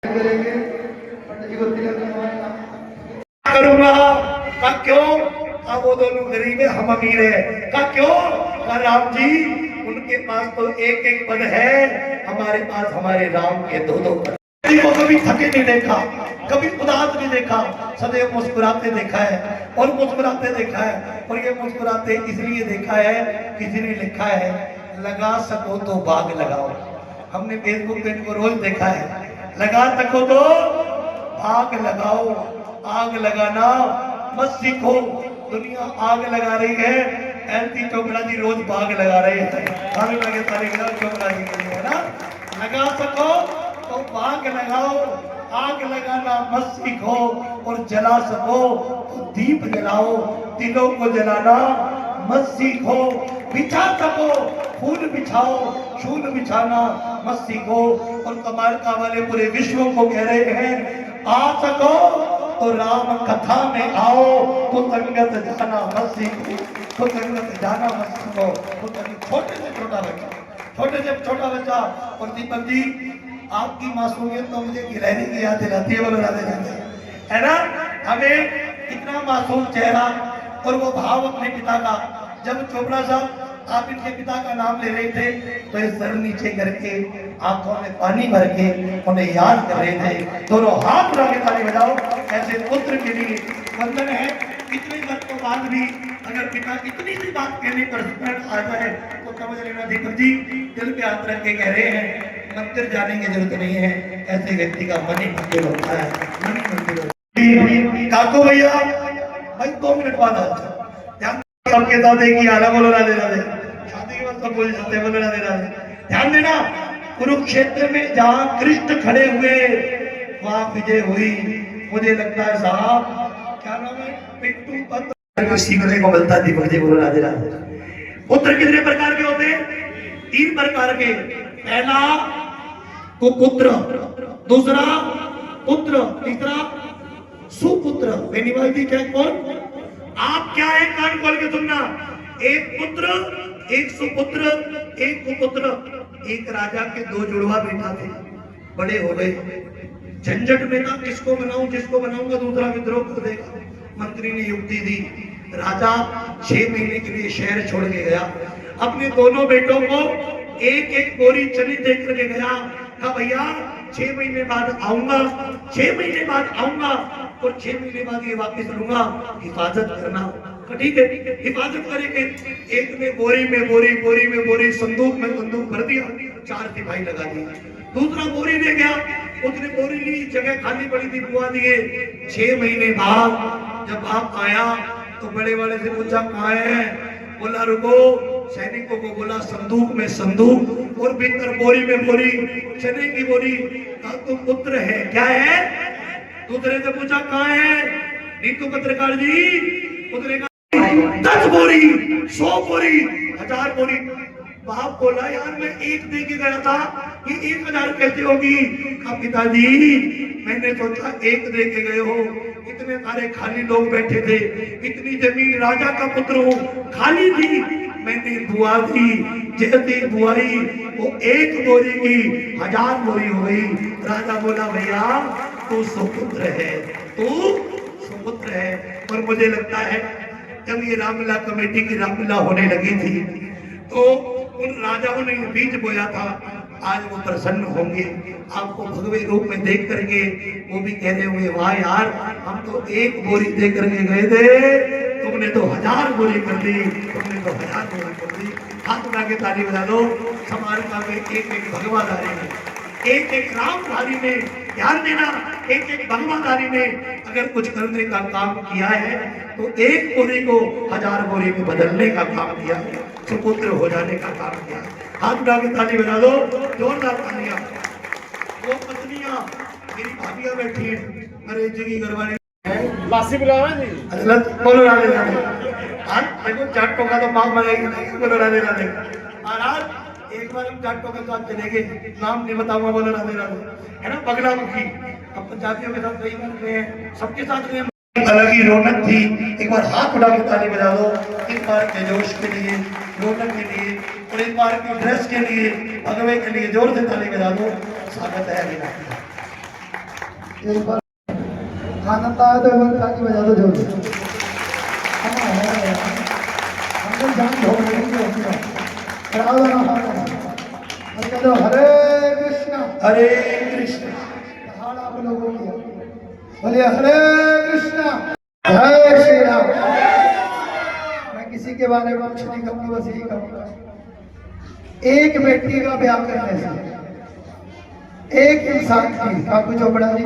करेंगे पंडित जी को तिलक लगवाएगा। करूंगा का क्यों का वो दोनों गरीब है हम अमीर है का क्यों का राम जी उनके पास तो एक एक पद है हमारे पास हमारे राम के दो दो पद। को कभी थके नहीं देखा कभी उदास नहीं देखा सदैव मुस्कुराते देखा है और मुस्कुराते देखा है और ये मुस्कुराते इसलिए देखा है किसी ने लिखा है लगा सको तो बाग लगाओ। हमने फेसबुक पे इनको रोज देखा है लगा सको तो आग लगाओ आग लगाना मत सीखो। दुनिया आग लगा रही है एलटी चोपड़ा जी रोज बाग लगा रहे हैं चोपड़ा जी के लिए है ना। लगा सको तो बाग लगाओ आग लगाना मत सीखो और जला सको तो दीप जलाओ दिलों को जलाना मत सीखो। बिछा सको फूल बिछाओ शूल बिछाना मत सीखो। और कमाल का वाले पूरे विश्व को कह रहे हैं आ सको तो राम कथा में आओ तो संगत जाना मत सीखो तो संगत जाना मत सीखो। छोटे से छोटा बच्चा और दीपक जी आपकी मासूमियत तो मुझे गिरहरी की याद दिलाती है बोलो राधे राधे है ना। हमें इतना मासूम चेहरा और वो भाव अपने पिता का जब चोपड़ा साहब आप इनके पिता का नाम ले रहे थे तो ये सर नीचे करके आंखों में पानी भर के उन्हें याद कर रहे थे। दोनों हाथ उठा के ताली बजाओ ऐसे पुत्र के लिए वंदन है। इतने वर्ष के बाद भी अगर पिता इतनी सी बात कहने पर आ जाए तो समझ लेना दीपक जी दिल पे हाथ रख के कह रहे हैं मंदिर जाने की जरूरत नहीं है ऐसे व्यक्ति का मन ही मंदिर होता है मन ही मंदिर होता है। काको भैया भाई 2 मिनट बाद आ जाओ सबके दादे की आला बोलो राधे राधे शादी के बाद सब बोल जाते हैं बोलो राधे राधे। ध्यान देना कुरुक्षेत्र में जहां कृष्ण खड़े हुए वहां विजय हुई। मुझे लगता है साहब क्या नाम है पिट्टू पत्र सीखने को मिलता है दीपक जी बोलो राधे राधे। पुत्र कितने प्रकार के होते हैं 3 प्रकार के। पहला कुपुत्र दूसरा पुत्र तीसरा सुपुत्र। बेनीवाल जी क्या कौन आप क्या है कान खोल के सुनना। एक पुत्र एक सुपुत्र एक कुपुत्र। एक राजा के 2 जुड़वा बेटा थे बड़े हो गए झंझट में था किसको बनाऊं जिसको बनाऊंगा दूसरा विद्रोह कर देगा। मंत्री ने युक्ति दी राजा 6 महीने के लिए शहर छोड़ के गया अपने दोनों बेटों को एक एक बोरी चने दे करके गया। कहा भैया 6 महीने बाद आऊंगा 6 महीने बाद आऊंगा और 6 महीने बाद ये वापस लूंगा हिफाजत करना। ठीक है हिफाजत करेंगे। एक ने बोरी संदूक में संदूक भर दिया 4 सिपाही लगा दिए। दूसरा बोरी ले गया उसने बोरी ली जगह खाली पड़ी थी बुआ दिए। 6 महीने बाद जब आप आया तो बड़े वाले से पूछा कहाँ है बोला रुको सैनिकों को बोला संदूक में संदूक और भीतर बोरी में बोरी चने की बोरी। कहा तुम पुत्र है क्या है। दूसरे से पूछा कहाँ है नीतू पत्रकार जी उसने कहा 10 बोरी 100 बोरी 1000 बोरी। बाप बोला यार मैं एक दे के गया था ये 1000 कैसे होगी। कहा पिताजी मैंने सोचा एक दे के गए हो इतने सारे खाली लोग बैठे थे इतनी जमीन राजा का पुत्र हूँ खाली थी मैंने बुआ दी जैसे बुआई वो 1 बोरी की 1000 बोरी हो गई। राजा बोला भैया तू सुपुत्र है तू सुपुत्र है। और मुझे लगता है जब ये रामलीला कमेटी की रामलीला होने लगी थी तो उन राजाओं ने बीज बोया था आज वो प्रसन्न होंगे आपको भगवे रूप में देख करके वो भी कह रहे हुए वाह यार हम तो 1 बोरी दे करके गए थे तुमने तो 1000 बोरी कर दी तुमने तो 1000 बोरी कर दी। हाथ उठा के ताली बजा दो। समाज में एक एक भगवाधारी में एक एक रामधारी ने ध्यान देना एक एक भगवाधारी ने अगर कुछ करने का काम किया है तो 1 बोरी को 1000 बोरी में बदलने का काम किया है सुपुत्र हो जाने का काम किया। हाथ उठा के ताली बजा दो जोरदार तालियां। वो पत्नियां मेरी भाभियां बैठी हैं अरे जी घरवाली लासी बुलावा जी बोलो राधे राधे। आज देखो जाटों का तो मांग बनाएगी बोलो राधे राधे। और आज एक बार हम जाटों के साथ चले गए नाम नहीं बताऊंगा बोलो राधे राधे है ना बगला मुखी। अब पंजाबियों के साथ कई बार गए हैं सबके साथ गए अलग ही रौनक थी। एक बार हाथ उठा के ताली बजा दो इस बार के जोश के लिए रौनक के लिए और इस बार की ड्रेस के लिए भगवे के लिए जोर से ताली बजा दो। स्वागत है अभी एक बार आनंद आया तो एक बार ताली बजा दो जोर से। हमने जान ढोलने की होती है। दो हरे कृष्णा हरे कृष्ण। हाल आप लोगों की बोलिए हरे कृष्णा जय श्री राम। मैं किसी के बारे में कुछ नहीं कहूँगा, बस यही कहूँगा एक बेटी का ब्याह करने से एक इंसान की काकू चोपड़ा जी,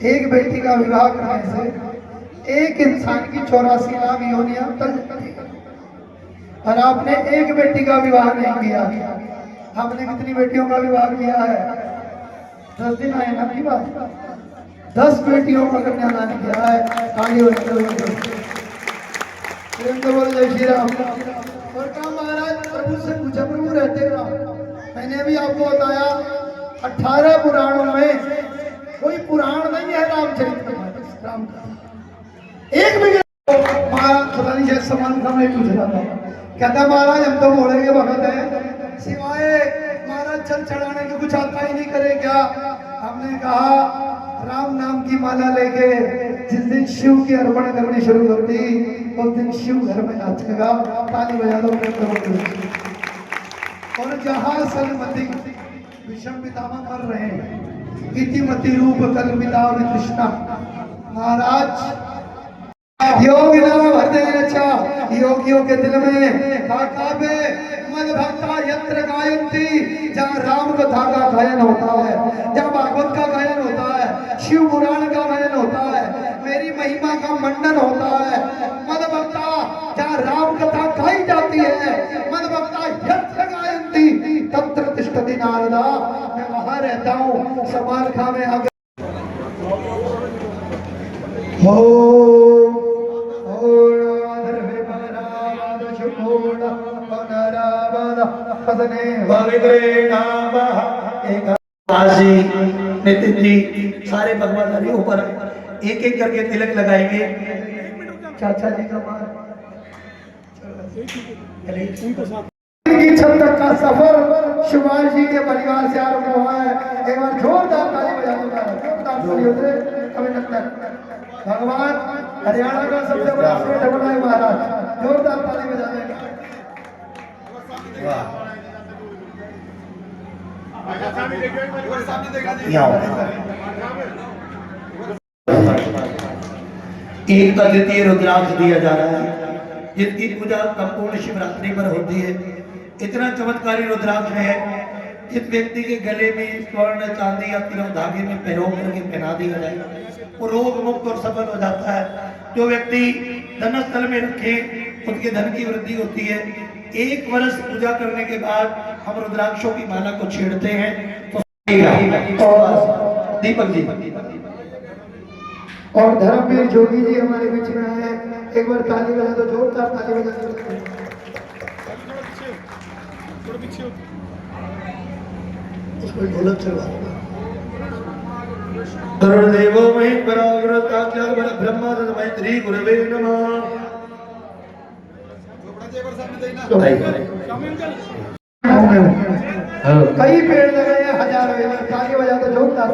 एक बेटी का विवाह करने से एक इंसान की 84 लाख योनियां टल जाती है। और आपने एक बेटी का विवाह नहीं किया, आपने कितनी बेटियों का विवाह किया है? 10 दिन आए ना की बात, 10 बेटियों का कन्यादान किया है। आगे बोलो जय श्री राम। और कहा महाराज प्रभु से पूछा, प्रभु रहते हो? मैंने भी आपको बताया 18 पुराणों में कोई पुराण नहीं है रामचरित्र राम का एक भी। महाराज पता नहीं जैसे समान का मैं पूछ रहा था, कहता महाराज हम तो घोड़े के भगत है, सिवाय महाराज चल चढ़ाने के कुछ आता ही नहीं करे क्या? हमने कहा राम नाम की माला लेके जिस दिन शिव की अर्पण करनी शुरू करती उस दिन शिव घर में नाचेगा। ताली बजा दो। और जहां सलमती विषम पितामह कर रहे हैं, इतिमति रूप कल्पिता वितृष्णा। महाराज योग नाम भरते अच्छा योगियों के दिल में काबे मद भक्ता यत्र गायंती, जहाँ राम कथा का गायन होता है, जहाँ भागवत का गायन होता है, शिव पुराण का गायन होता है, मेरी महिमा का मंडन होता है। मद भक्ता जहाँ राम कथा गाई जाती है, मद भक्ता यत्र गायंती तत्र तिष्ठति नारदा। मैं वहां रहता हूँ समारखा में। आगे हो नितिन जी सारे भगवाधारी ऊपर एक एक करके तिलक लगाएंगे। चाचा जी का मान की छत तक का सफर शिवाज जी के परिवार से आरंभ हुआ है। एक बार जोरदार ताली बजा दो, जोरदार ताली होते अभिनंदन। भगवान हरियाणा का सबसे बड़ा सेठ बनाए महाराज, जोरदार ताली बजा देंगे। एक अद्वितीय रुद्राक्ष दिया जा रहा है जिसकी पूजा संपूर्ण शिवरात्रि पर होती है। इतना चमत्कारी रुद्राक्ष है जिस व्यक्ति के गले में स्वर्ण चांदी या तिलक धागे में पिरो करके पहना दिया जाए वो रोग मुक्त और सफल हो जाता है। जो व्यक्ति धनस्थल में रखे उसके धन की वृद्धि होती है। 1 वर्ष पूजा करने के बाद हम रुद्राक्षों की माला को छेड़ते हैं तो दीपक जी और धर्मवीर जोगी जी हमारे बीच में आए हैं। एक बार ताली बजा दो, जोरदार ताली बजा दो। ढोलक चलवा गुरुदेवो महेश्वरा गुरुताचार्य ब्रह्मा मैत्री गुरुवे नमः। कई पेड़ लगे हैं, हजारों। ताली बजा दो, जोरदार।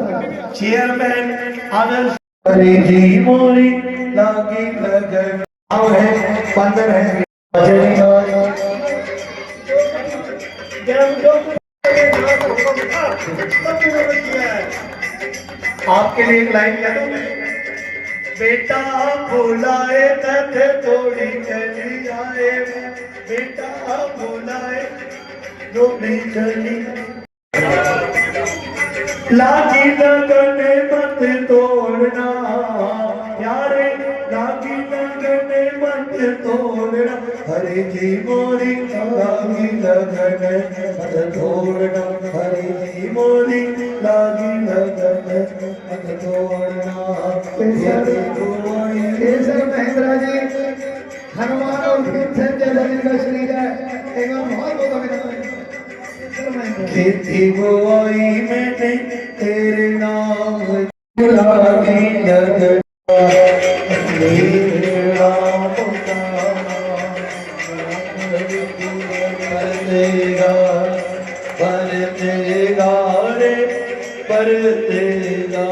चेयरमैन आदर्श हरि जी मोरी लागी लगन है बंदर है आपके लिए एक लाइन कह दो। बेटा बुलाए तथ थोड़ी चली आए, बेटा बुलाए थोड़ी चली लागी लगन मत तोड़ना यारे, लागी लगन मत तोड़ना हरे जी मोरी लागी लगन मत तोड़ना, हरे जी मोरी लागी लगन मत तोड़ना। केसर महेंद्र जी हनुमान और भीमसेन जैसा जिनका शरीर है, एक बार बहुत बहुत अभिनंदन। खेती बुआई मैंने तेरे नाम लागी लगन परतेगा रे परतेगा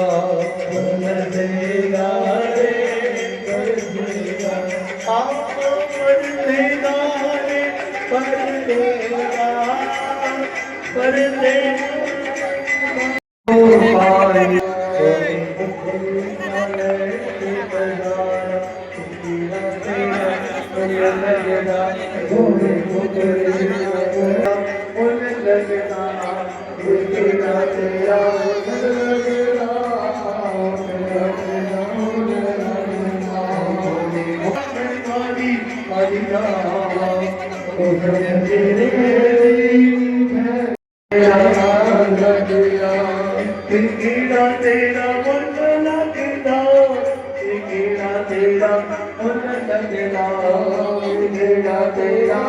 तेरा तेरा मन लगदा, तेरा तेरा मन लगदा, तेरा तेरा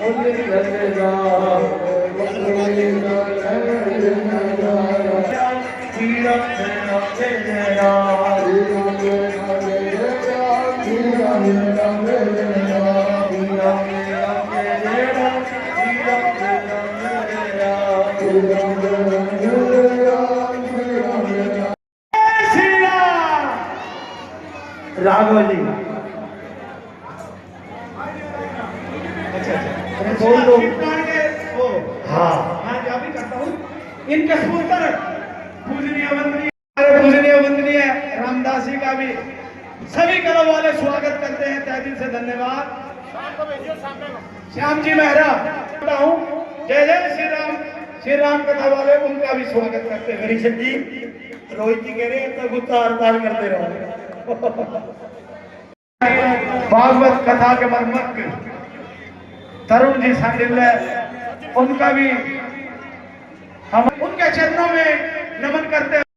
मन लगदा, तेरा तेरा राघव जी बोल दो। हाँ मैं क्या भी करता हूँ इनके पुत्र पूजनीय वंदनीय रामदास जी का भी सभी कला वाले स्वागत करते हैं, तहे दिल से धन्यवाद। श्याम जी मेहरा हूँ, जय जय श्री राम कथा वाले उनका भी स्वागत करते हैं। ऋषभ जी, रोहित जी कह रहे हैं तो गुस्सा हड़ताल करते रहो। भागवत कथा के मर्मज्ञ तरुण जी सांडिल्य, उनका भी हम उनके चरणों में नमन करते हैं।